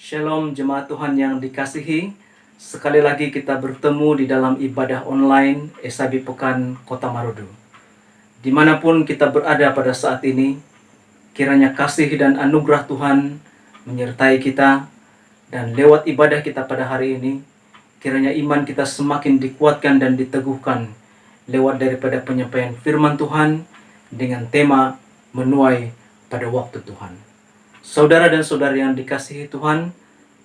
Shalom jemaat Tuhan yang dikasihi. Sekali lagi kita bertemu di dalam ibadah online SAB Pekan Kota Marudu. Dimanapun kita berada pada saat ini, kiranya kasih dan anugerah Tuhan menyertai kita. Dan lewat ibadah kita pada hari ini, kiranya iman kita semakin dikuatkan dan diteguhkan lewat daripada penyampaian firman Tuhan dengan tema menuai pada waktu Tuhan. Saudara dan saudari yang dikasihi Tuhan,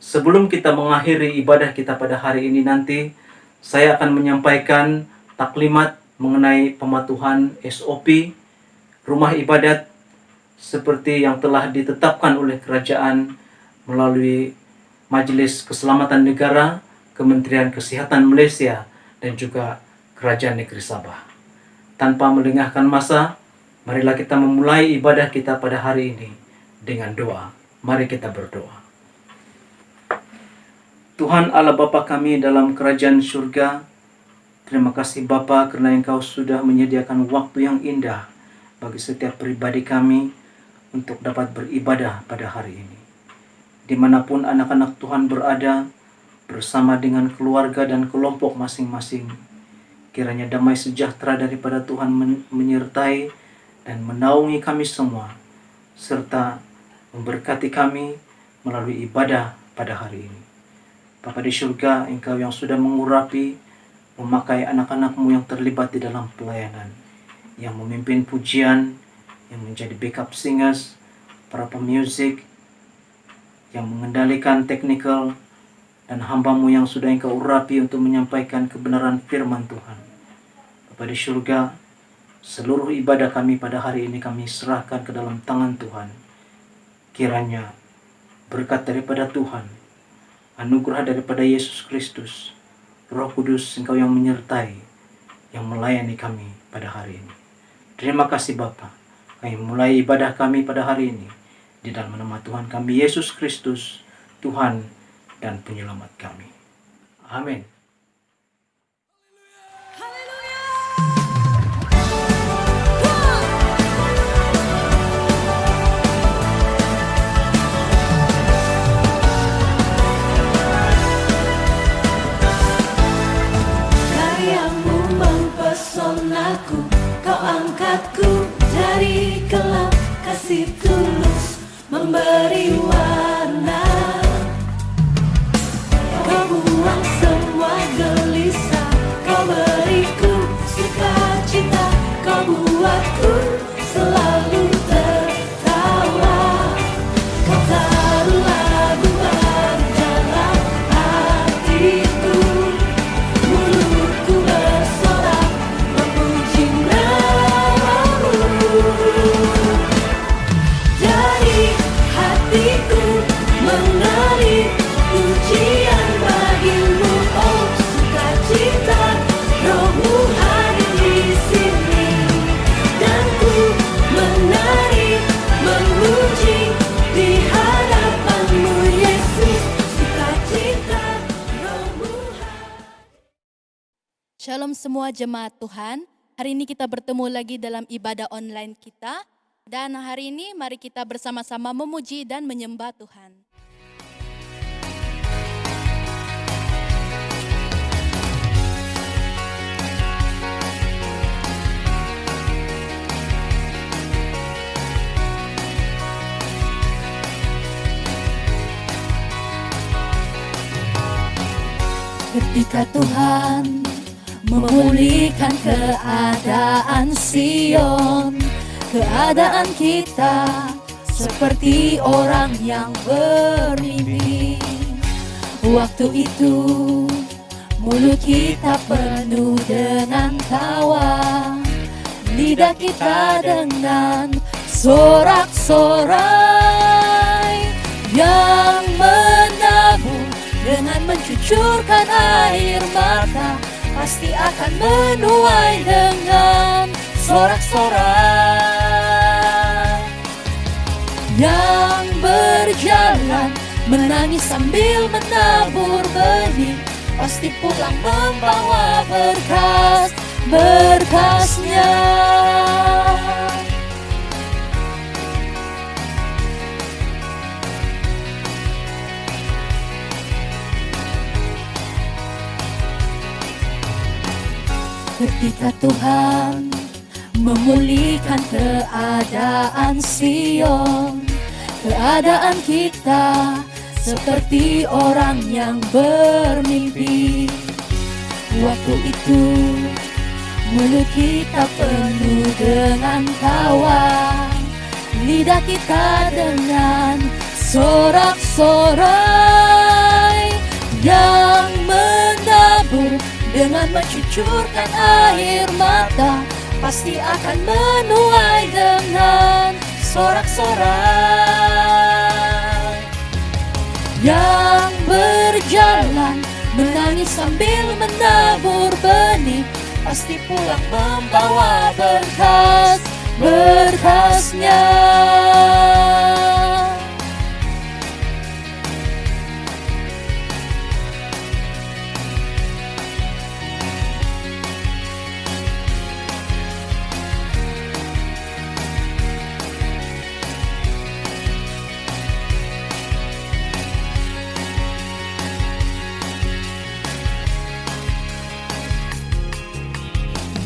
sebelum kita mengakhiri ibadah kita pada hari ini nanti, saya akan menyampaikan taklimat mengenai pematuhan SOP rumah ibadat seperti yang telah ditetapkan oleh kerajaan melalui Majelis Keselamatan Negara, Kementerian Kesehatan Malaysia, dan juga Kerajaan Negeri Sabah. Tanpa melengahkan masa, marilah kita memulai ibadah kita pada hari ini dengan doa. Mari kita berdoa. Tuhan Allah Bapa kami dalam kerajaan surga, terima kasih Bapa karena Engkau sudah menyediakan waktu yang indah bagi setiap pribadi kami untuk dapat beribadah pada hari ini. Dimanapun anak-anak Tuhan berada bersama dengan keluarga dan kelompok masing-masing, kiranya damai sejahtera daripada Tuhan menyertai dan menaungi kami semua, serta memberkati kami melalui ibadah pada hari ini. Bapa di surga, Engkau yang sudah mengurapi, memakai anak-anak-Mu yang terlibat di dalam pelayanan, yang memimpin pujian, yang menjadi backup singers, para pemusik, yang mengendalikan technical, dan hamba-Mu yang sudah Engkau urapi untuk menyampaikan kebenaran firman Tuhan. Bapa di surga, seluruh ibadah kami pada hari ini kami serahkan ke dalam tangan Tuhan. Kiranya berkat daripada Tuhan, anugerah daripada Yesus Kristus, Roh Kudus Engkau yang menyertai, yang melayani kami pada hari ini. Terima kasih Bapa. Kami mulai ibadah kami pada hari ini di dalam nama Tuhan kami Yesus Kristus, Tuhan dan Penyelamat kami. Amin. Aku, kau angkatku dari gelap, kasih tulus memberi warna. Kau buang semua gelisah, kau beriku sukacita, kau buatku selalu tertawa. Kau taruh lagu baru dalam hatiku, mulutku bersorak memuji namamu. Dari hatiku mengalir pujian bagimu, oh sukacita, Rohmu hadir di sini, dan ku menari memuji di hadapanmu Yesus, sukacita, Rohmu hadir. Shalom semua jemaat Tuhan. Hari ini kita bertemu lagi dalam ibadah online kita. Dan hari ini mari kita bersama-sama memuji dan menyembah Tuhan. Ketika Tuhan memulihkan keadaan Sion, keadaan kita seperti orang yang bermimpi. Waktu itu mulut kita penuh dengan tawa, lidah kita dengan sorak-sorai yang menabur dengan mencucurkan air mata, pasti akan menuai dengan sorak-sorai. Yang berjalan menangis sambil menabur benih, pasti pulang membawa berkas-berkasnya. Ketika Tuhan memulihkan keadaan Sion, keadaan kita seperti orang yang bermimpi. Waktu itu mulut kita penuh dengan tawa, lidah kita dengan sorak-sorai. Yang menabur dengan mencucurkan air mata pasti akan menuai dengan sorak-sorai. Yang berjalan menangis sambil menabur benih pasti pulang membawa berkasnya.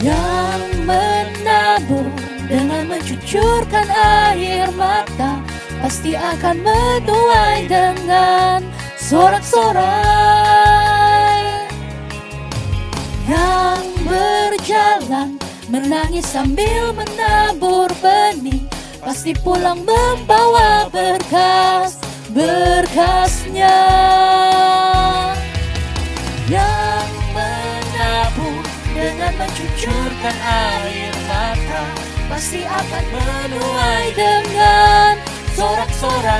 Yang menabur dengan mencucurkan air mata pasti akan menuai dengan sorak-sorai. Yang berjalan menangis sambil menabur benih pasti pulang membawa berkasnya. Yang menabur dengan mencucurkan air mata pasti akan menuai dengan sorak-sorai.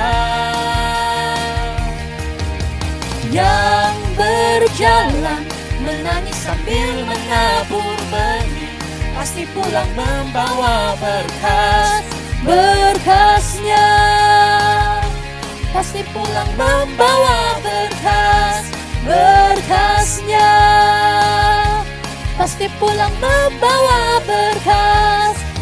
Yang berjalan menangis sambil menabur benih pasti pulang membawa berkasnya. Pasti pulang membawa berkasnya. Pasti pulang membawa berkasnya.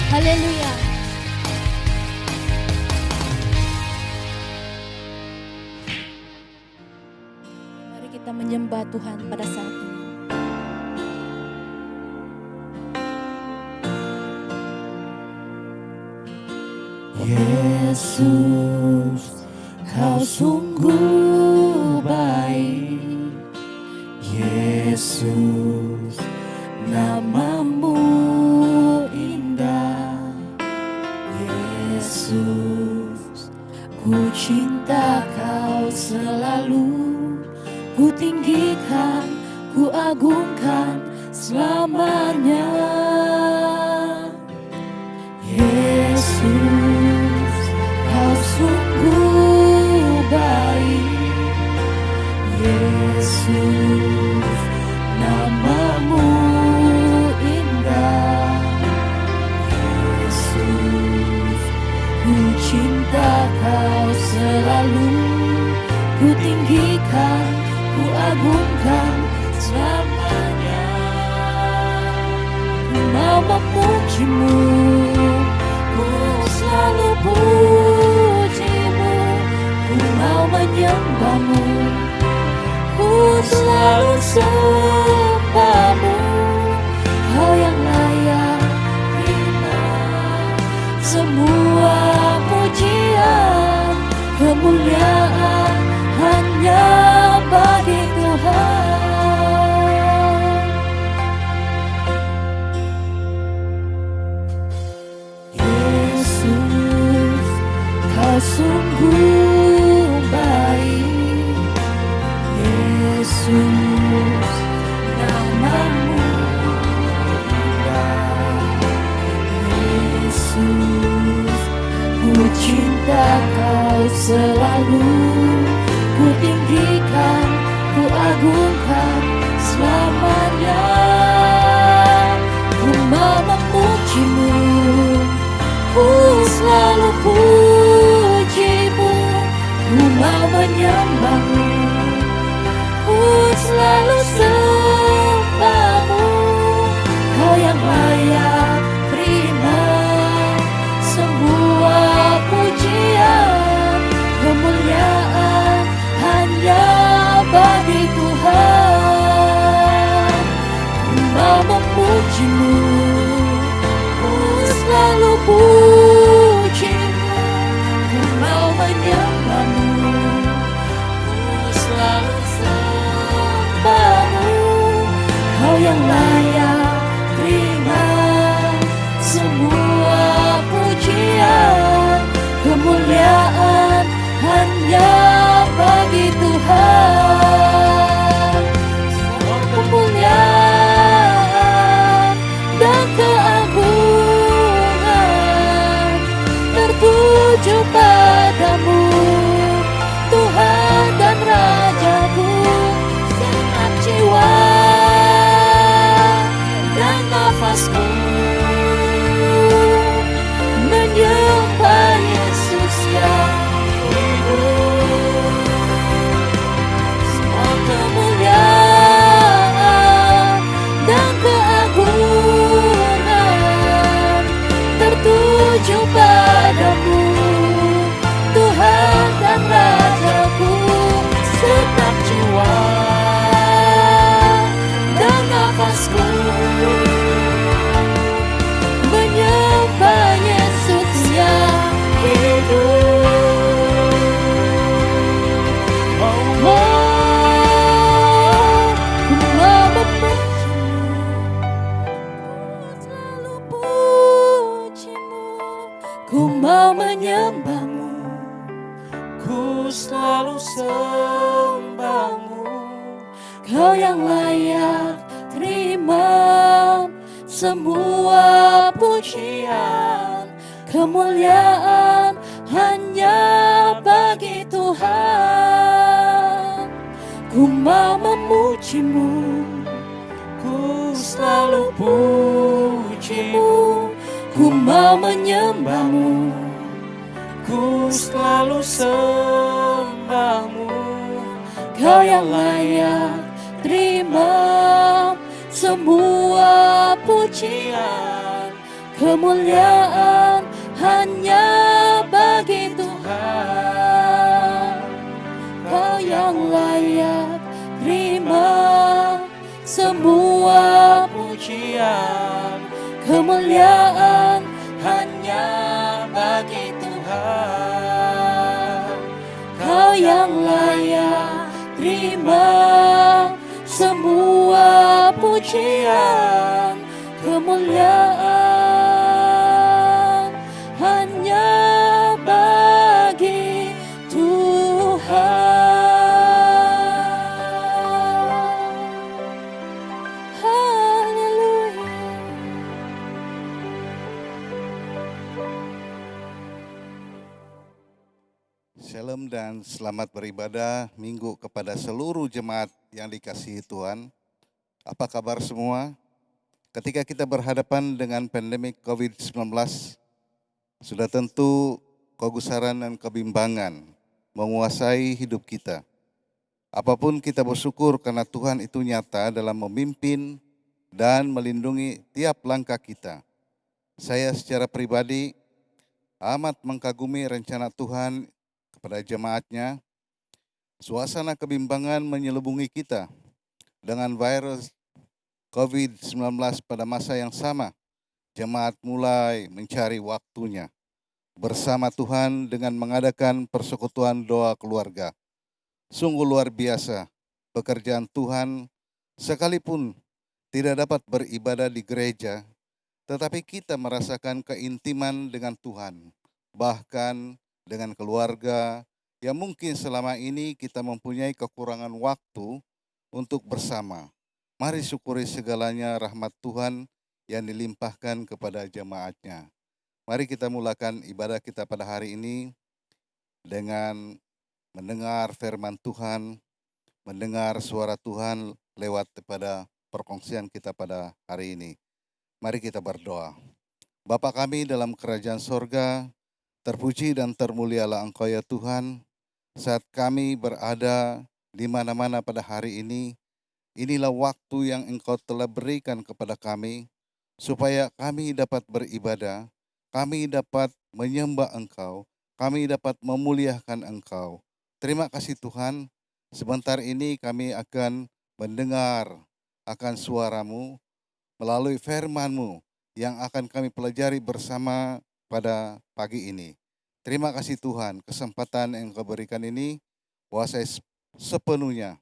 Haleluya. Mari kita menyembah Tuhan pada saat ini. Yesus, Kau sungguh baik. Yesus, nama-Mu indah. Yesus, ku cinta Kau selalu. Ku tinggikan, ku agungkan selamanya. Yesus, Kau sungguh baik. Yesus, nama-Mu indah. Yesus, ku cinta Kau selalu. Ku tinggikan, ku agungkan selamanya. Ku mau memuji-Mu, ku selalu puji-Mu. Ku mau menyembah-Mu, ku selalu sembah-Mu. Kau yang layak terima semua pujian, kemuliaan hanya bagi Tuhan. Yesus, Kau sungguh baik. Yesus, nama-Mu indah. Yesus, ku cinta Kau selalu. Ku tinggikan, ku agungkan selamanya. Ku mau memuji-Mu, ku selalu puji-Mu. Ku mau menyembah-Mu, ku selalu sembah-Mu. Kau yang layak sembahmu, Kau yang layak terima semua pujian, kemuliaan hanya bagi Tuhan. Ku mau memujimu, ku selalu pujimu, ku mau menyembahmu, ku selalu sembahmu. Kau yang layak terima semua pujian, kemuliaan hanya bagi Tuhan. Kau yang layak terima semua pujian, kemuliaan hanya bagi Tuhan. Kau yang layak terima semua pujian, kemuliaan hanya bagi Tuhan. Haleluya. Shalom dan selamat beribadah minggu kepada seluruh jemaat yang dikasihi Tuhan. Apa kabar semua? Ketika kita berhadapan dengan pandemi COVID-19, sudah tentu kegusaran dan kebimbangan menguasai hidup kita. Apapun kita bersyukur karena Tuhan itu nyata dalam memimpin dan melindungi tiap langkah kita. Saya secara pribadi amat mengagumi rencana Tuhan kepada jemaatnya. Suasana kebimbangan menyelubungi kita dengan virus COVID-19 pada masa yang sama. Jemaat mulai mencari waktunya bersama Tuhan dengan mengadakan persekutuan doa keluarga. Sungguh luar biasa pekerjaan Tuhan, sekalipun tidak dapat beribadah di gereja, tetapi kita merasakan keintiman dengan Tuhan, bahkan dengan keluarga yang mungkin selama ini kita mempunyai kekurangan waktu untuk bersama. Mari syukuri segalanya rahmat Tuhan yang dilimpahkan kepada jemaatnya. Mari kita mulakan ibadah kita pada hari ini dengan mendengar firman Tuhan, mendengar suara Tuhan lewat pada perkongsian kita pada hari ini. Mari kita berdoa. Bapa kami dalam kerajaan sorga, terpuji dan termulialah Engkau ya Tuhan. Saat kami berada di mana-mana pada hari ini, inilah waktu yang Engkau telah berikan kepada kami, supaya kami dapat beribadah, kami dapat menyembah Engkau, kami dapat memuliakan Engkau. Terima kasih Tuhan, sebentar ini kami akan mendengar akan suara-Mu melalui firman-Mu yang akan kami pelajari bersama pada pagi ini. Terima kasih Tuhan, kesempatan yang Kau berikan ini, kuasai sepenuhnya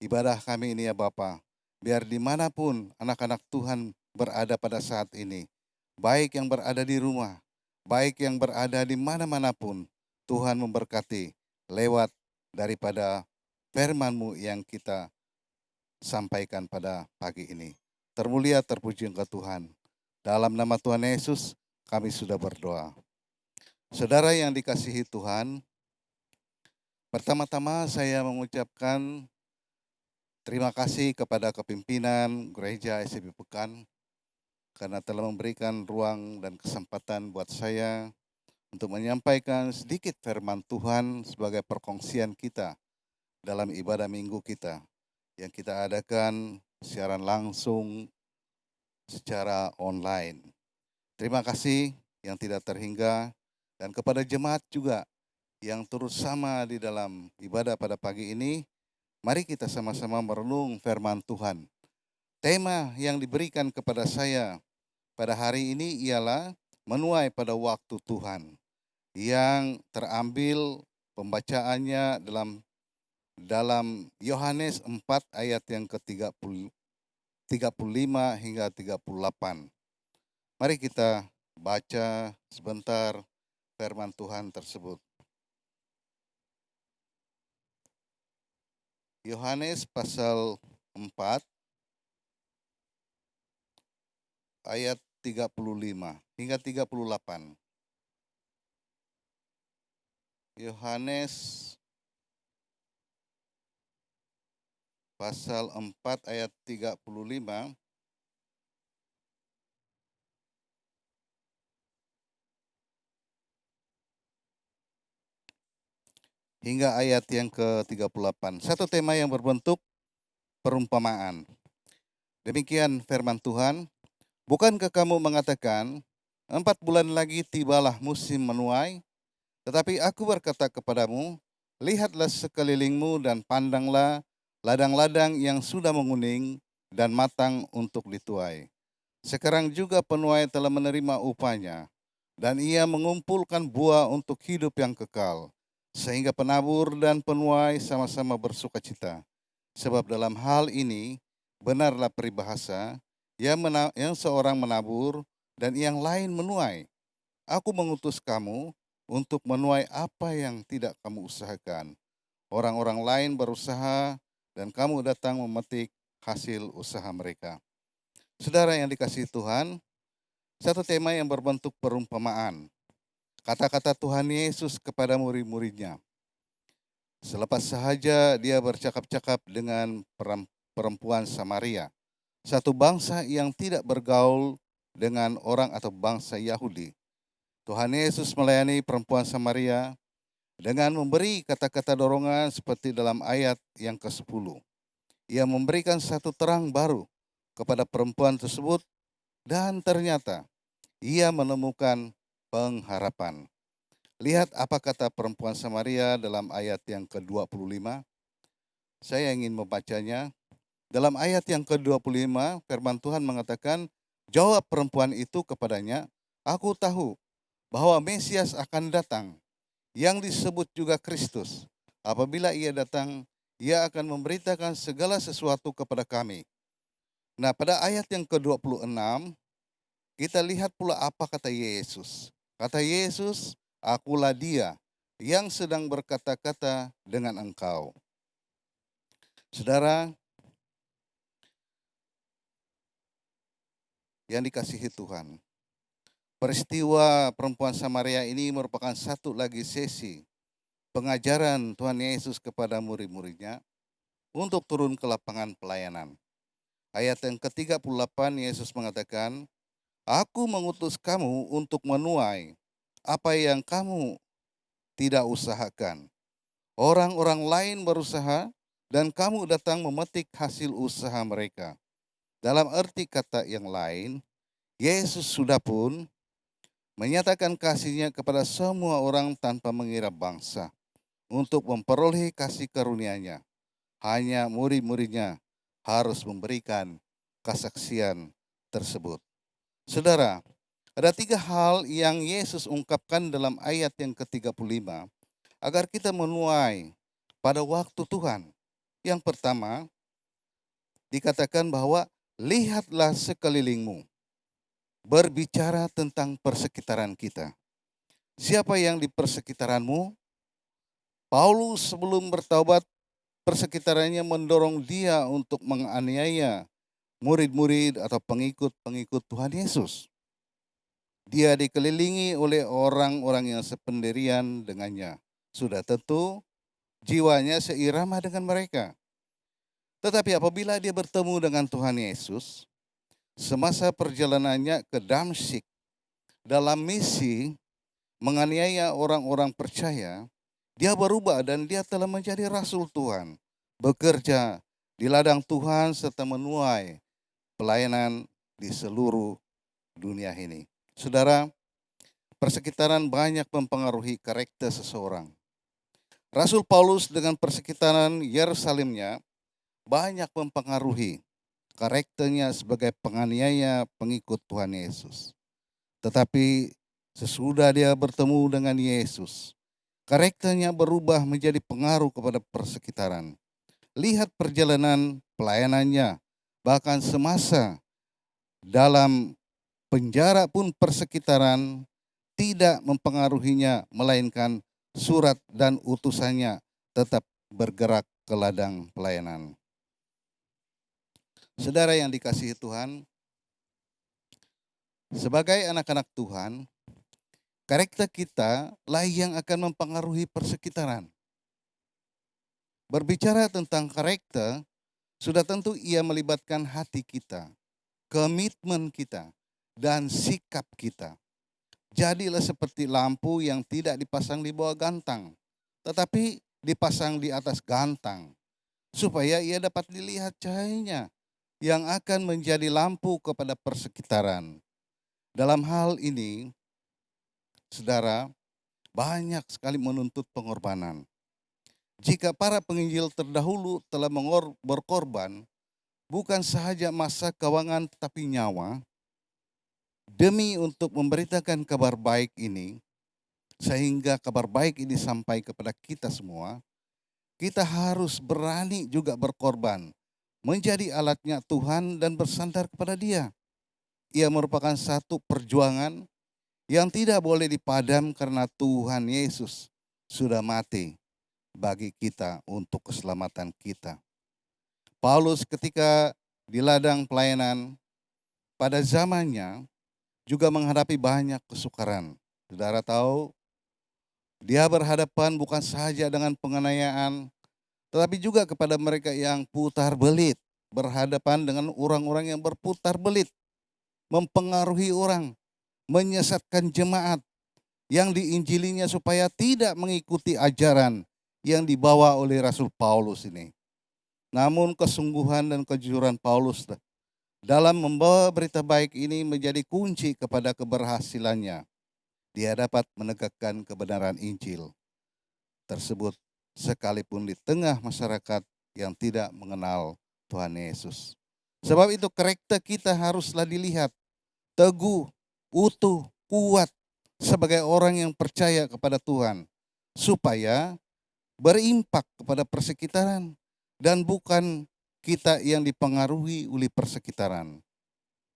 ibadah kami ini ya Bapa. Biar dimanapun anak-anak Tuhan berada pada saat ini, baik yang berada di rumah, baik yang berada di mana-manapun, Tuhan memberkati lewat daripada firman-Mu yang kita sampaikan pada pagi ini. Termulia terpuji Engkau Tuhan. Dalam nama Tuhan Yesus kami sudah berdoa. Saudara yang dikasihi Tuhan, pertama-tama saya mengucapkan terima kasih kepada kepimpinan Gereja SCB Pekan karena telah memberikan ruang dan kesempatan buat saya untuk menyampaikan sedikit firman Tuhan sebagai perkongsian kita dalam ibadah minggu kita yang kita adakan siaran langsung secara online. Terima kasih yang tidak terhingga dan kepada jemaat juga yang turut sama di dalam ibadah pada pagi ini. Mari kita sama-sama merenung firman Tuhan. Tema yang diberikan kepada saya pada hari ini ialah menuai pada waktu Tuhan, yang terambil pembacaannya dalam Yohanes 4 ayat yang ke-35 hingga 38. Mari kita baca sebentar firman Tuhan tersebut. Yohanes pasal 4 ayat 35 hingga 38. Yohanes pasal 4 ayat 35 hingga ayat yang ke-38. Satu tema yang berbentuk perumpamaan. Demikian firman Tuhan, bukankah kamu mengatakan, 4 bulan lagi tibalah musim menuai? Tetapi aku berkata kepadamu, lihatlah sekelilingmu dan pandanglah ladang-ladang yang sudah menguning dan matang untuk dituai. Sekarang juga penuai telah menerima upahnya, dan ia mengumpulkan buah untuk hidup yang kekal, sehingga penabur dan penuai sama-sama bersukacita. Sebab dalam hal ini benarlah peribahasa, yang seorang menabur dan yang lain menuai. Aku mengutus kamu untuk menuai apa yang tidak kamu usahakan. Orang-orang lain berusaha dan kamu datang memetik hasil usaha mereka. Saudara yang dikasihi Tuhan, satu tema yang berbentuk perumpamaan. Kata-kata Tuhan Yesus kepada murid-muridnya. Selepas sahaja dia bercakap-cakap dengan perempuan Samaria, satu bangsa yang tidak bergaul dengan orang atau bangsa Yahudi. Tuhan Yesus melayani perempuan Samaria dengan memberi kata-kata dorongan seperti dalam ayat yang ke-10. Ia memberikan satu terang baru kepada perempuan tersebut dan ternyata ia menemukan pengharapan. Lihat apa kata perempuan Samaria dalam ayat yang ke-25. Saya ingin membacanya. Dalam ayat yang ke-25, firman Tuhan mengatakan, jawab perempuan itu kepadanya, aku tahu bahwa Mesias akan datang, yang disebut juga Kristus. Apabila ia datang, ia akan memberitakan segala sesuatu kepada kami. Nah, pada ayat yang ke-26, kita lihat pula apa kata Yesus. Kata Yesus, akulah dia yang sedang berkata-kata dengan engkau. Saudara yang dikasihi Tuhan, peristiwa perempuan Samaria ini merupakan satu lagi sesi pengajaran Tuhan Yesus kepada murid-muridnya untuk turun ke lapangan pelayanan. Ayat yang ke-38 Yesus mengatakan, aku mengutus kamu untuk menuai apa yang kamu tidak usahakan. Orang-orang lain berusaha dan kamu datang memetik hasil usaha mereka. Dalam arti kata yang lain, Yesus sudah pun menyatakan kasih-Nya kepada semua orang tanpa mengira bangsa untuk memperoleh kasih karunia-Nya. Hanya murid-muridnya harus memberikan kesaksian tersebut. Saudara, ada 3 hal yang Yesus ungkapkan dalam ayat yang ke-35 agar kita menuai pada waktu Tuhan. Yang pertama, dikatakan bahwa lihatlah sekelilingmu. Berbicara tentang persekitaran kita. Siapa yang di persekitaranmu? Paulus sebelum bertaubat, persekitarannya mendorong dia untuk menganiaya murid-murid atau pengikut-pengikut Tuhan Yesus. Dia dikelilingi oleh orang-orang yang sependirian dengannya. Sudah tentu jiwanya seirama dengan mereka. Tetapi apabila dia bertemu dengan Tuhan Yesus, semasa perjalanannya ke Damsyik dalam misi menganiaya orang-orang percaya, dia berubah dan dia telah menjadi rasul Tuhan, bekerja di ladang Tuhan serta menuai pelayanan di seluruh dunia ini. Saudara, persekitaran banyak mempengaruhi karakter seseorang. Rasul Paulus dengan persekitaran Yerusalemnya banyak mempengaruhi karakternya sebagai penganiaya pengikut Tuhan Yesus. Tetapi sesudah dia bertemu dengan Yesus, karakternya berubah menjadi pengaruh kepada persekitaran. Lihat perjalanan pelayanannya, bahkan semasa dalam penjara pun persekitaran tidak mempengaruhinya, melainkan surat dan utusannya tetap bergerak ke ladang pelayanan. Saudara yang dikasihi Tuhan, sebagai anak-anak Tuhan, karakter kita lah yang akan mempengaruhi persekitaran. Berbicara tentang karakter, sudah tentu ia melibatkan hati kita, komitmen kita, dan sikap kita. Jadilah seperti lampu yang tidak dipasang di bawah gantang, tetapi dipasang di atas gantang, supaya ia dapat dilihat cahayanya yang akan menjadi lampu kepada persekitaran. Dalam hal ini, saudara, banyak sekali menuntut pengorbanan. Jika para penginjil terdahulu telah berkorban, bukan sahaja masa keuangan tetapi nyawa, demi untuk memberitakan kabar baik ini, sehingga kabar baik ini sampai kepada kita semua, kita harus berani juga berkorban, menjadi alatnya Tuhan dan bersandar kepada Dia. Ia merupakan satu perjuangan yang tidak boleh dipadam karena Tuhan Yesus sudah mati bagi kita untuk keselamatan kita. Paulus ketika di ladang pelayanan pada zamannya juga menghadapi banyak kesukaran. Saudara tahu, dia berhadapan bukan sahaja dengan penganiayaan, tetapi juga kepada mereka yang putar belit, berhadapan dengan orang-orang yang berputar belit, mempengaruhi orang, menyesatkan jemaat yang diinjilinya supaya tidak mengikuti ajaran yang dibawa oleh Rasul Paulus ini. Namun kesungguhan dan kejujuran Paulus dalam membawa berita baik ini menjadi kunci kepada keberhasilannya. Dia dapat menegakkan kebenaran Injil tersebut sekalipun di tengah masyarakat yang tidak mengenal Tuhan Yesus. Sebab itu karakter kita haruslah dilihat teguh, utuh, kuat sebagai orang yang percaya kepada Tuhan, supaya berimpak kepada persekitaran dan bukan kita yang dipengaruhi oleh persekitaran.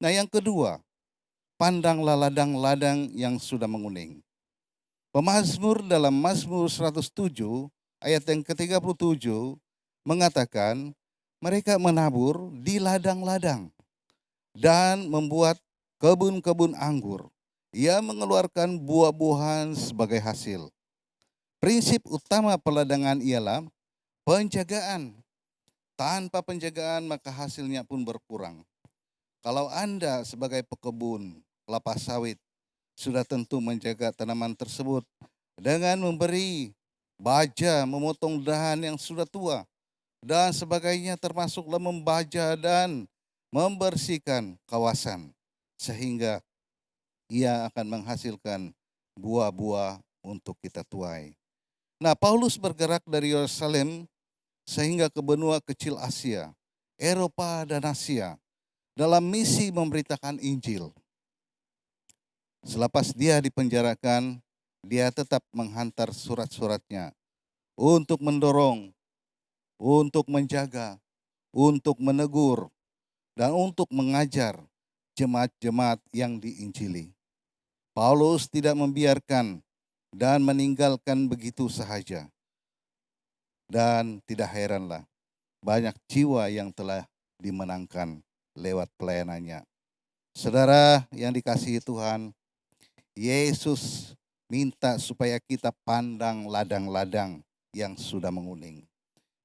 Nah, yang kedua, pandanglah ladang-ladang yang sudah menguning. Pemazmur dalam Mazmur 107 ayat yang ke-37 mengatakan, mereka menabur di ladang-ladang dan membuat kebun-kebun anggur. Ia mengeluarkan buah-buahan sebagai hasil. Prinsip utama peladangan ialah penjagaan. Tanpa penjagaan maka hasilnya pun berkurang. Kalau Anda sebagai pekebun kelapa sawit sudah tentu menjaga tanaman tersebut dengan memberi baja, memotong dahan yang sudah tua dan sebagainya, termasuklah membaja dan membersihkan kawasan sehingga ia akan menghasilkan buah-buah untuk kita tuai. Nah, Paulus bergerak dari Yerusalem sehingga ke benua kecil Asia, Eropa dan Asia dalam misi memberitakan Injil. Selepas dia dipenjarakan, dia tetap menghantar surat-suratnya untuk mendorong, untuk menjaga, untuk menegur, dan untuk mengajar jemaat-jemaat yang diinjili. Paulus tidak membiarkan dan meninggalkan begitu sahaja. Dan tidak heranlah, banyak jiwa yang telah dimenangkan lewat pelayanannya. Saudara yang dikasihi Tuhan, Yesus minta supaya kita pandang ladang-ladang yang sudah menguning.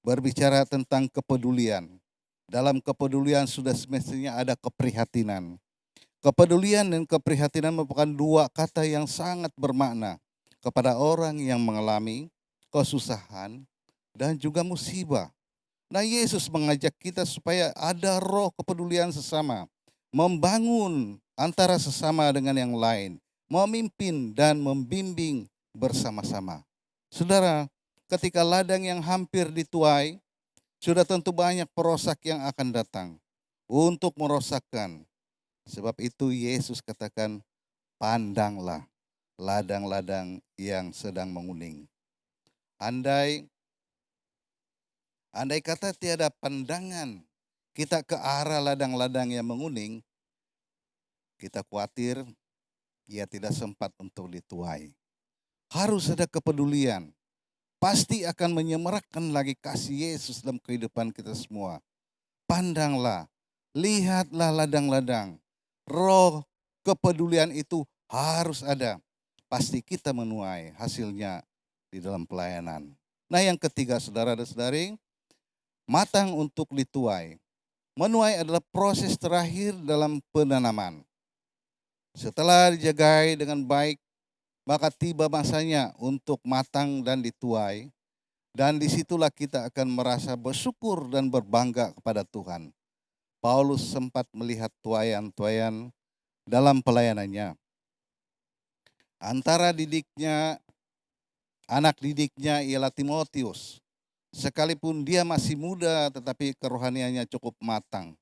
Berbicara tentang kepedulian. Dalam kepedulian sudah semestinya ada keprihatinan. Kepedulian dan keprihatinan merupakan dua kata yang sangat bermakna kepada orang yang mengalami kesusahan dan juga musibah. Nah, Yesus mengajak kita supaya ada roh kepedulian sesama, membangun antara sesama dengan yang lain, memimpin dan membimbing bersama-sama. Saudara, ketika ladang yang hampir dituai, sudah tentu banyak perosak yang akan datang untuk merosakkan. Sebab itu Yesus katakan, pandanglah ladang-ladang yang sedang menguning. Andai kata tiada pandangan kita ke arah ladang-ladang yang menguning, kita khawatir ia tidak sempat untuk dituai. Harus ada kepedulian. pasti akan menyemarakkan lagi kasih Yesus dalam kehidupan kita semua. Pandanglah, lihatlah ladang-ladang. Roh kepedulian itu harus ada. Pasti kita menuai hasilnya di dalam pelayanan. Nah, yang ketiga, saudara dan saudari, matang untuk dituai. Menuai adalah proses terakhir dalam penanaman. Setelah dijagai dengan baik, maka tiba masanya untuk matang dan dituai. Dan disitulah kita akan merasa bersyukur dan berbangga kepada Tuhan. Paulus sempat melihat tuaian-tuaian dalam pelayanannya. Antara anak didiknya ialah Timotius. Sekalipun dia masih muda, tetapi kerohaniannya cukup matang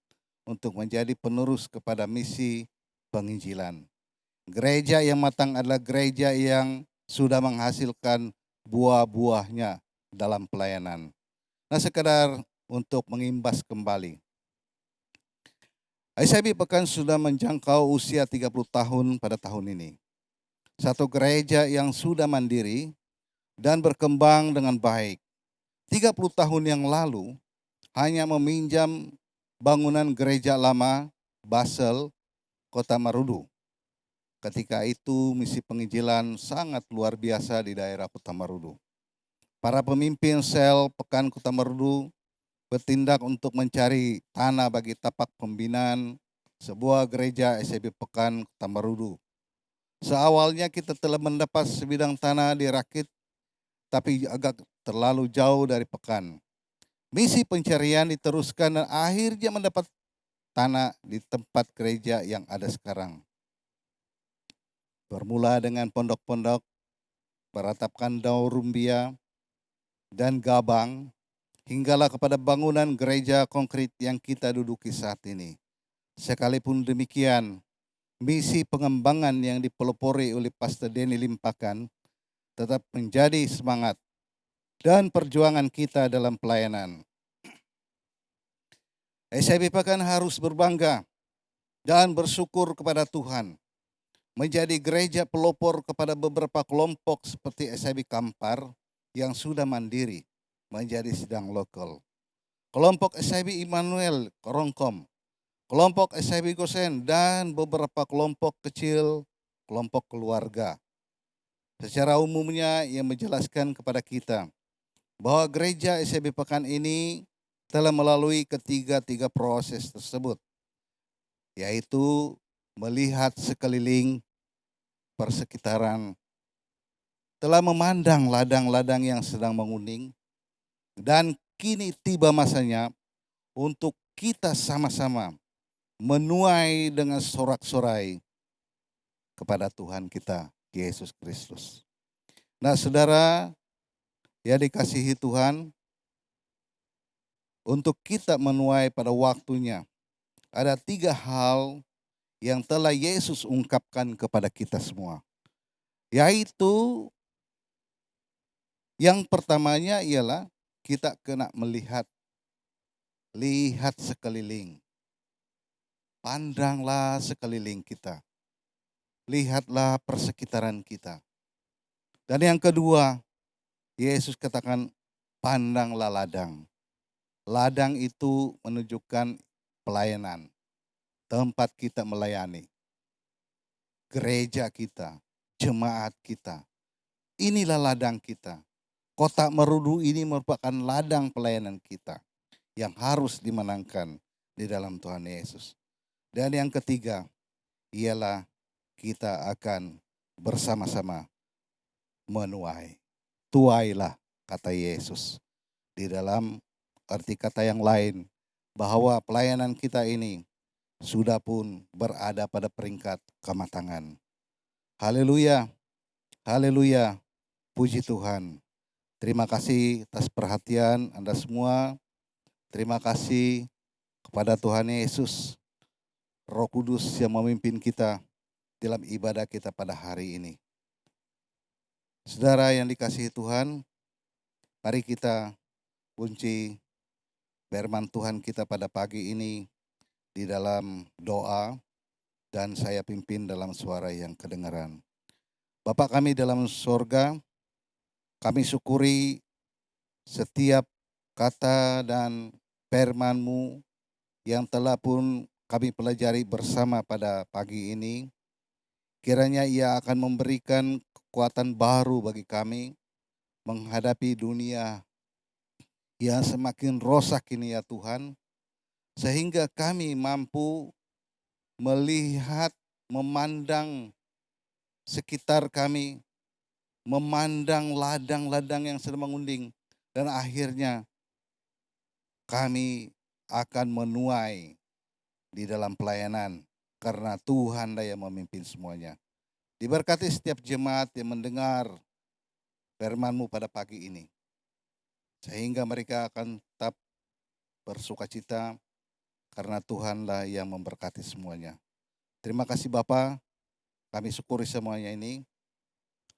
untuk menjadi penerus kepada misi penginjilan. Gereja yang matang adalah gereja yang sudah menghasilkan buah-buahnya dalam pelayanan. Nah, sekedar untuk mengimbas kembali. ICB Pekan sudah menjangkau usia 30 tahun pada tahun ini. Satu gereja yang sudah mandiri dan berkembang dengan baik. 30 tahun yang lalu hanya meminjam bangunan gereja lama Basel, Kota Marudu. Ketika itu misi penginjilan sangat luar biasa di daerah Kota Marudu. Para pemimpin sel Pekan Kota Marudu bertindak untuk mencari tanah bagi tapak pembinaan sebuah gereja ICB Pekan Kota Marudu. Seawalnya kita telah mendapat sebidang tanah di Rakit, tapi agak terlalu jauh dari Pekan. Misi pencarian diteruskan dan akhirnya mendapat tanah di tempat gereja yang ada sekarang. Bermula dengan pondok-pondok, beratapkan daun rumbia dan gabang, hinggalah kepada bangunan gereja konkret yang kita duduki saat ini. Sekalipun demikian, misi pengembangan yang dipelopori oleh Pastor Denny Limpakan tetap menjadi semangat dan perjuangan kita dalam pelayanan. ICB Pekan harus berbangga dan bersyukur kepada Tuhan. Menjadi gereja pelopor kepada beberapa kelompok seperti ICB Kampar yang sudah mandiri menjadi sidang lokal. Kelompok ICB Immanuel Korongkom, kelompok ICB Gosen, dan beberapa kelompok kecil, kelompok keluarga. Secara umumnya ia menjelaskan kepada kita bahwa gereja ICB Pekan ini telah melalui tiga proses tersebut, yaitu melihat sekeliling persekitaran, telah memandang ladang-ladang yang sedang menguning, dan kini tiba masanya untuk kita sama-sama menuai dengan sorak-sorai kepada Tuhan kita, Yesus Kristus. Nah, saudara, ya dikasihi Tuhan, untuk kita menuai pada waktunya, ada 3 hal yang telah Yesus ungkapkan kepada kita semua. Yaitu yang pertamanya ialah kita kena lihat sekeliling. Pandanglah sekeliling kita. Lihatlah persekitaran kita. Dan yang kedua, Yesus katakan pandanglah ladang. Ladang itu menunjukkan pelayanan. Tempat kita melayani. Gereja kita, jemaat kita. Inilah ladang kita. Kota Marudu ini merupakan ladang pelayanan kita yang harus dimenangkan di dalam Tuhan Yesus. Dan yang ketiga ialah kita akan bersama-sama menuai. Tuailah, kata Yesus. Di dalam arti kata yang lain, bahwa pelayanan kita ini sudah pun berada pada peringkat kematangan. Haleluya, haleluya, puji Tuhan. Terima kasih atas perhatian Anda semua. Terima kasih kepada Tuhan Yesus, Roh Kudus yang memimpin kita dalam ibadah kita pada hari ini. Saudara yang dikasihi Tuhan, mari kita kunci firman Tuhan kita pada pagi ini di dalam doa, dan saya pimpin dalam suara yang kedengaran. Bapa kami dalam sorga, kami syukuri setiap kata dan firman-Mu yang telah pun kami pelajari bersama pada pagi ini, kiranya ia akan memberikan kekuatan baru bagi kami menghadapi dunia yang semakin rosak ini ya Tuhan, sehingga kami mampu melihat, memandang sekitar kami, memandang ladang-ladang yang sedang mengunding, dan akhirnya kami akan menuai di dalam pelayanan karena Tuhanlah yang memimpin semuanya. Diberkati setiap jemaat yang mendengar firman-Mu pada pagi ini, sehingga mereka akan tetap bersukacita karena Tuhanlah yang memberkati semuanya. Terima kasih Bapa, kami syukuri semuanya ini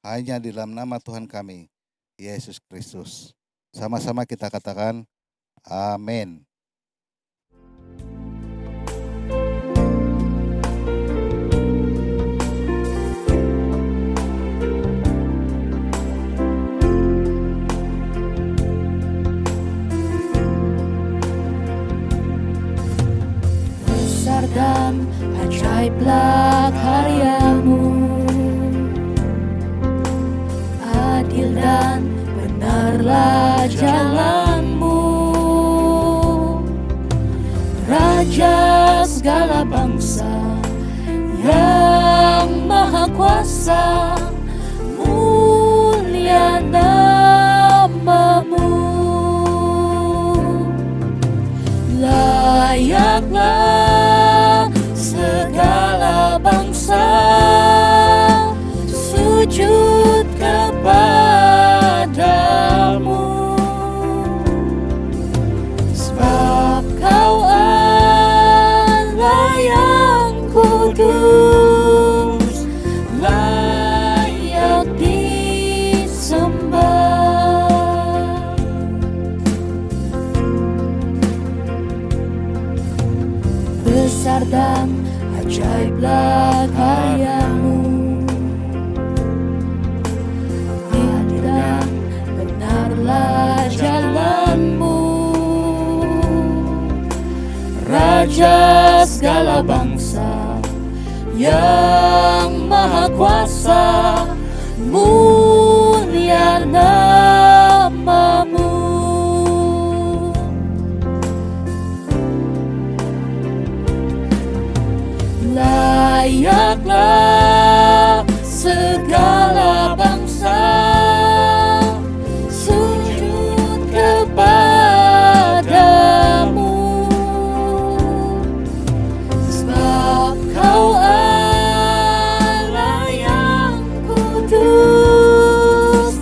hanya di dalam nama Tuhan kami, Yesus Kristus. Sama-sama kita katakan, amin. Besar dan ajaiblah karya-Mu, adil dan benarlah jalan-Mu, Raja segala bangsa yang maha kuasa, mulia nama-Mu. Layaklah segala bangsa sujud kepadamu, sebab Kau Allah yang kudus, layak disembah. Besar dan ajaiblah karya-Mu, adil dan benarlah jalan-Mu, Raja segala bangsa yang maha kuasa, mulia nama-Mu. Layaklah segala bangsa sujud kepadamu, sebab Kau Allah yang kudus,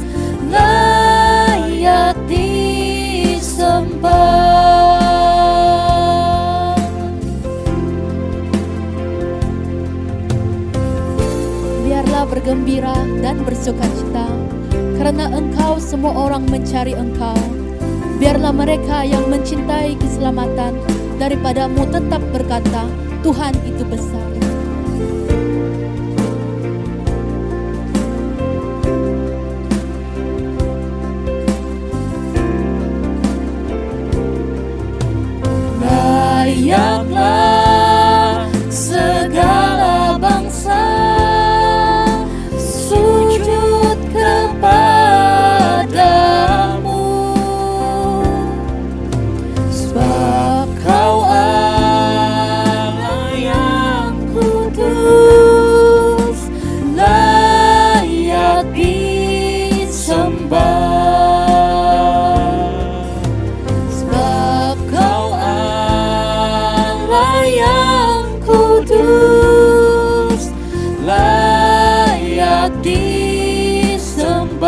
layak disembah. Biarlah bergembira dan bersukacita, karena Engkau semua orang mencari Engkau. Biarlah mereka yang mencintai keselamatan daripada-Mu tetap berkata, Tuhan itu besar. Layaklah segala bangsa sujud kepadamu, sebab Kau Allah yang kudus, layak disembah. Sebab Kau Allah yang kudus, layak disembah,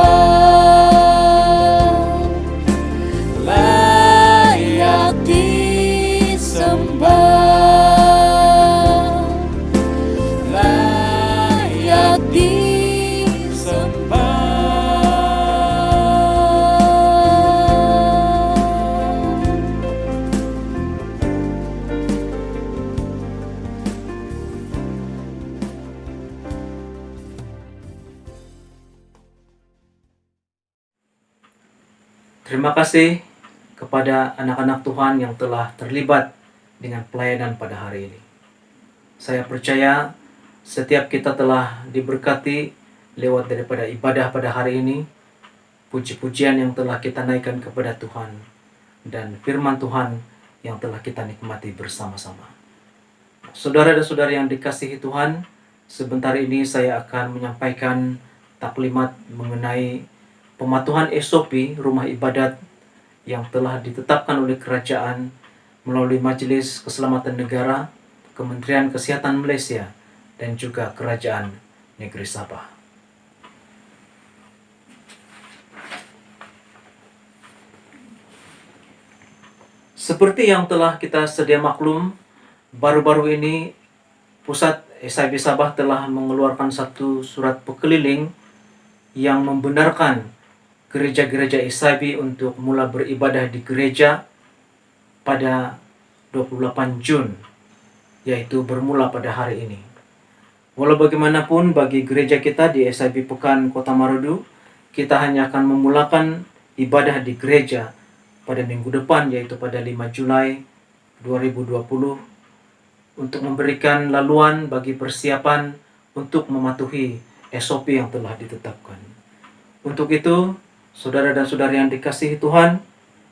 layak disembah, layak disembah. Terima kasih kepada anak-anak Tuhan yang telah terlibat dengan pelayanan pada hari ini. Saya percaya setiap kita telah diberkati lewat daripada ibadah pada hari ini, puji-pujian yang telah kita naikkan kepada Tuhan, dan firman Tuhan yang telah kita nikmati bersama-sama. Saudara dan saudari yang dikasihi Tuhan, sebentar ini saya akan menyampaikan taklimat mengenai pematuhan SOP rumah ibadat yang telah ditetapkan oleh kerajaan melalui Majelis Keselamatan Negara, Kementerian Kesehatan Malaysia, dan juga Kerajaan Negeri Sabah. Seperti yang telah kita sedia maklum, baru-baru ini Pusat SIB Sabah telah mengeluarkan satu surat pekeliling yang membenarkan gereja-gereja SIB untuk mula beribadah di gereja pada 28 Jun, yaitu bermula pada hari ini. Walau bagaimanapun, bagi gereja kita di SIB Pekan Kota Marudu, kita hanya akan memulakan ibadah di gereja pada minggu depan, yaitu pada 5 Julai 2020, untuk memberikan laluan bagi persiapan untuk mematuhi SOP yang telah ditetapkan. Untuk itu, saudara dan saudari yang dikasihi Tuhan,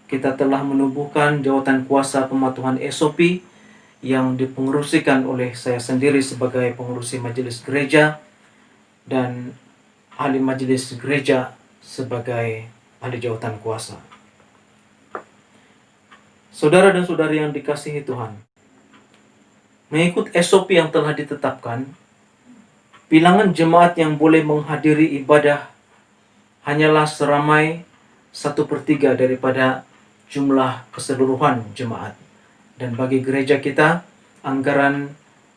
kita telah menubuhkan jawatan kuasa pematuhan SOP yang dipengerusikan oleh saya sendiri sebagai pengurusi majelis gereja dan ahli majelis gereja sebagai ahli jawatan kuasa. Saudara dan saudari yang dikasihi Tuhan, mengikut SOP yang telah ditetapkan, bilangan jemaat yang boleh menghadiri ibadah hanyalah seramai 1/3 daripada jumlah keseluruhan jemaat. Dan bagi gereja kita, anggaran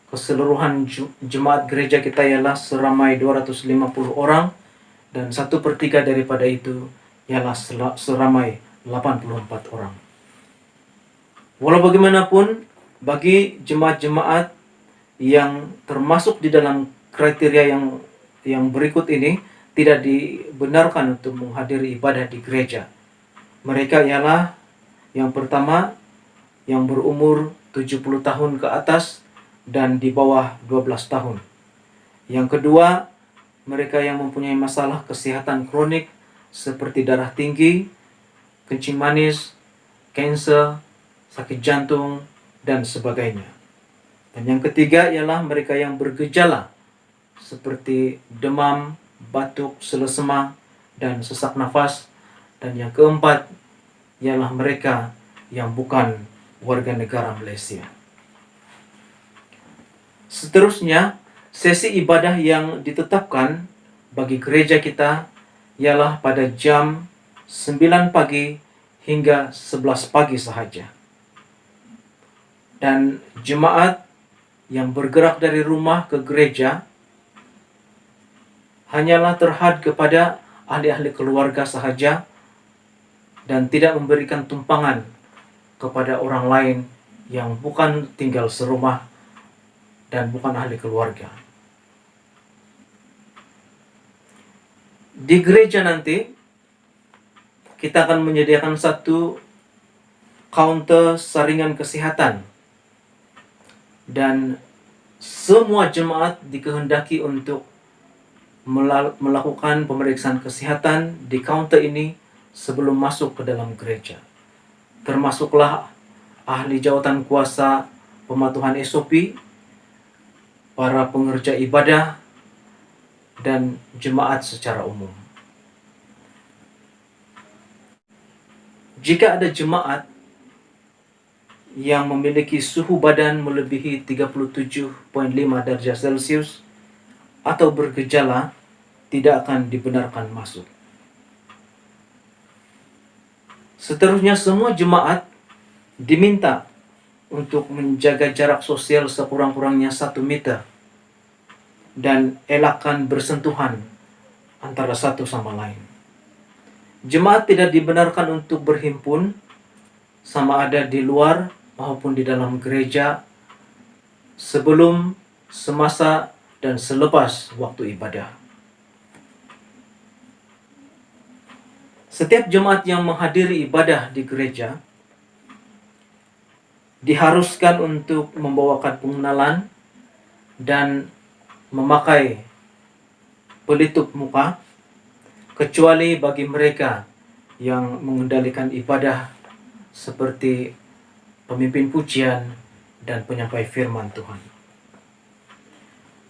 keseluruhan jemaat gereja kita ialah seramai 250 orang, dan 1/3 daripada itu ialah seramai 84 orang. Walau bagaimanapun, bagi jemaat-jemaat yang termasuk di dalam kriteria yang berikut ini, tidak dibenarkan untuk menghadiri ibadah di gereja. Mereka ialah yang pertama, yang berumur 70 tahun ke atas dan di bawah 12 tahun. Yang kedua, mereka yang mempunyai masalah kesehatan kronik seperti darah tinggi, kencing manis, kanser, sakit jantung, dan sebagainya. Dan yang ketiga ialah mereka yang bergejala seperti demam, batuk, selesema, dan sesak nafas. Dan yang keempat ialah mereka yang bukan warga negara Malaysia. Seterusnya, sesi ibadah yang ditetapkan bagi gereja kita ialah pada jam 9 pagi hingga 11 pagi sahaja. Dan jemaat yang bergerak dari rumah ke gereja hanyalah terhad kepada ahli-ahli keluarga sahaja dan tidak memberikan tumpangan kepada orang lain yang bukan tinggal serumah dan bukan ahli keluarga. Di gereja nanti, kita akan menyediakan satu kaunter saringan kesehatan, dan semua jemaat dikehendaki untuk melakukan pemeriksaan kesehatan di kaunter ini sebelum masuk ke dalam gereja. Termasuklah ahli jawatan kuasa pematuhan SOP, para pengerja ibadah, dan jemaat secara umum. Jika ada jemaat yang memiliki suhu badan melebihi 37.5 darjah Celcius atau bergejala, tidak akan dibenarkan masuk. Seterusnya, semua jemaat diminta untuk menjaga jarak sosial sekurang-kurangnya 1 meter dan elakkan bersentuhan antara satu sama lain. Jemaat tidak dibenarkan untuk berhimpun sama ada di luar maupun di dalam gereja sebelum, semasa, dan selepas waktu ibadah. Setiap jemaat yang menghadiri ibadah di gereja diharuskan untuk membawakan pengenalan dan memakai pelitup muka, kecuali bagi mereka yang mengendalikan ibadah seperti pemimpin pujian dan penyampai firman Tuhan.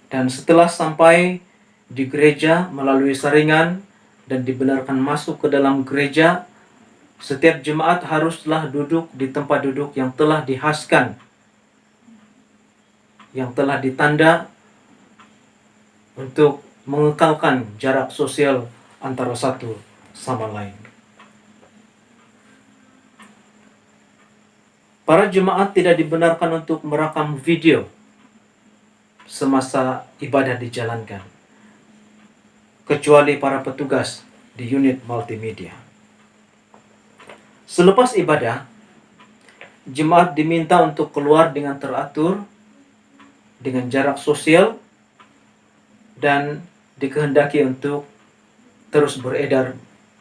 Dan setelah sampai di gereja melalui saringan dan dibenarkan masuk ke dalam gereja, setiap jemaat haruslah duduk di tempat duduk yang telah dihaskan, yang telah ditanda untuk mengekalkan jarak sosial antara satu sama lain. Para jemaat tidak dibenarkan untuk merekam video semasa ibadah dijalankan, kecuali para petugas di unit multimedia. Selepas ibadah, jemaat diminta untuk keluar dengan teratur, dengan jarak sosial, dan dikehendaki untuk terus beredar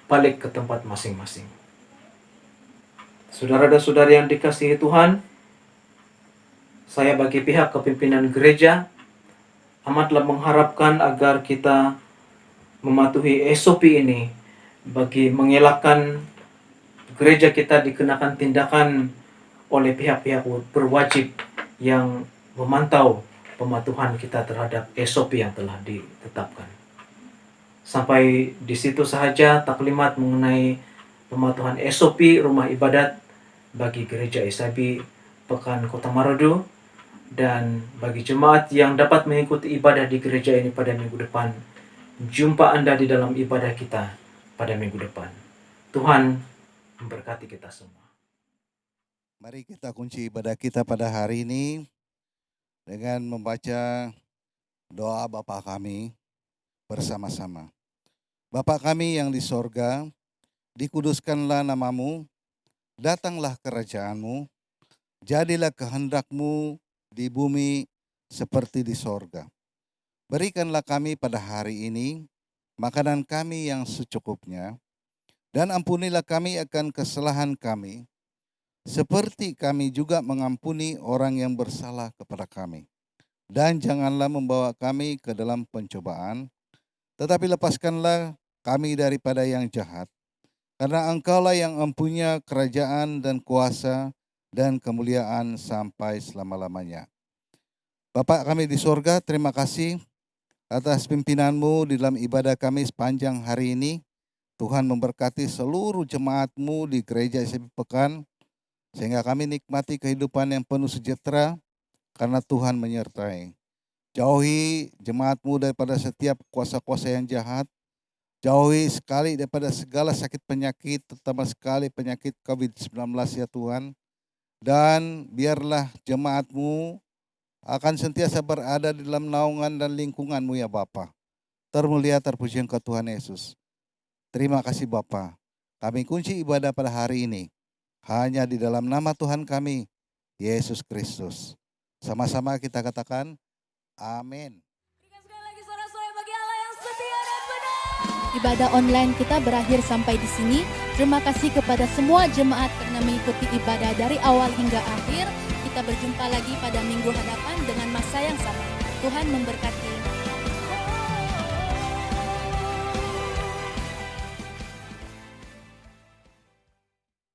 balik ke tempat masing-masing. Saudara dan saudari yang dikasihi Tuhan, saya bagi pihak kepimpinan gereja amatlah mengharapkan agar kita mematuhi SOP ini bagi mengelakkan gereja kita dikenakan tindakan oleh pihak-pihak berwajib yang memantau pematuhan kita terhadap SOP yang telah ditetapkan. Sampai di situ sahaja taklimat mengenai pematuhan SOP rumah ibadat bagi gereja SIB Pekan Kota Marodo, dan bagi jemaat yang dapat mengikuti ibadah di gereja ini pada minggu depan. Jumpa Anda di dalam ibadah kita pada minggu depan. Tuhan memberkati kita semua. Mari kita kunci ibadah kita pada hari ini dengan membaca doa Bapa kami bersama-sama. Bapa kami yang di sorga, dikuduskanlah namamu, datanglah kerajaanmu, jadilah kehendakmu di bumi seperti di sorga. Berikanlah kami pada hari ini makanan kami yang secukupnya, dan ampunilah kami akan kesalahan kami, seperti kami juga mengampuni orang yang bersalah kepada kami. Dan janganlah membawa kami ke dalam pencobaan, tetapi lepaskanlah kami daripada yang jahat. Karena Engkaulah yang mempunyai kerajaan dan kuasa dan kemuliaan sampai selama-lamanya. Bapa kami di sorga, terima kasih atas pimpinanmu di dalam ibadah kami sepanjang hari ini. Tuhan memberkati seluruh jemaat-Mu di gereja SIB Pekan, sehingga kami nikmati kehidupan yang penuh sejahtera karena Tuhan menyertai. Jauhi jemaat-Mu daripada setiap kuasa-kuasa yang jahat. Jauhi sekali daripada segala sakit penyakit, terutama sekali penyakit COVID-19 ya Tuhan. Dan biarlah jemaat-Mu akan sentiasa berada di dalam naungan dan lingkungan-Mu ya Bapa. Termulia terpuji Engkau Tuhan Yesus. Terima kasih Bapa. Kami kunci ibadah pada hari ini hanya di dalam nama Tuhan kami, Yesus Kristus. Sama-sama kita katakan, amin. Berikan sekali lagi sorak-sorai bagi Allah yang setia dan benar. Ibadah online kita berakhir sampai di sini. Terima kasih kepada semua jemaat karena mengikuti ibadah dari awal hingga akhir. Kita berjumpa lagi pada minggu hadapan dengan masa yang sama. Tuhan memberkati.